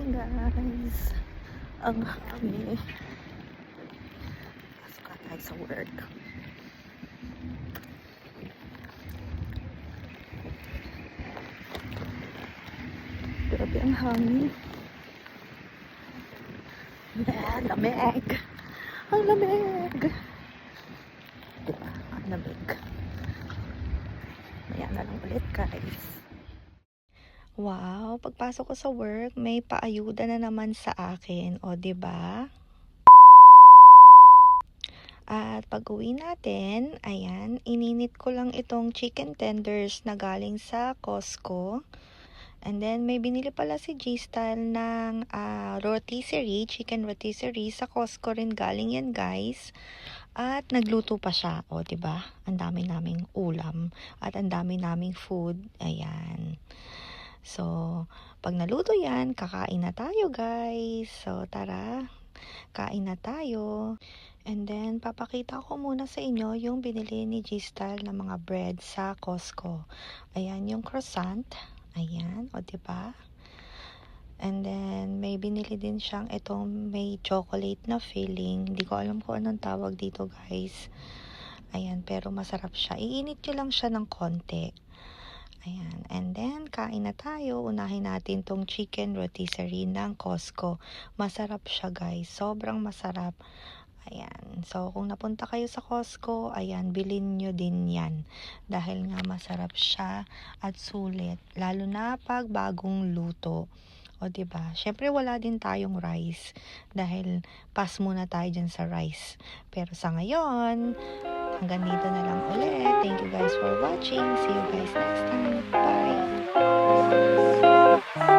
morning guys. Ang hangin. Pasok na tayo sa work. Grabe ang hangin. Lamig. Ang lamig. Diba? Ang lamig. Maya na lang ulit guys. Wow, pagpasok ko sa work, may paayuda na naman sa akin, o 'di ba? At pag-uwi natin, ayan, ininit ko lang itong chicken tenders na galing sa Costco. And then may binili pala si G-Style ng rotisserie, chicken rotisserie sa Costco rin galing yan, guys. At nagluto pa siya, o 'di ba? Ang dami naming ulam at ang dami naming food. Ayan. So, pag naluto yan, kakain na tayo guys. So, tara, kain na tayo. And then, papakita ko muna sa inyo yung binili ni G-Style na mga bread sa Costco. Ayan, yung croissant. Ayan, o diba? And then, may binili din siyang itong may chocolate na filling. Hindi ko alam kung anong tawag dito guys. Ayan, pero masarap siya. Iinit nyo lang siya ng konti. Ayan, and then kain na tayo. Unahin natin tong chicken rotisserie ng Costco. Masarap siya guys, sobrang masarap. Ayan, so kung napunta kayo sa Costco, ayan, bilhin nyo din yan. Dahil nga masarap siya at sulit. Lalo na pag bagong luto. O diba? Syempre wala din tayong rice. Dahil pass muna tayo dyan sa rice. Pero sa ngayon, hanggang dito na lang ulit. Thank you guys for watching. See you guys next time. Bye!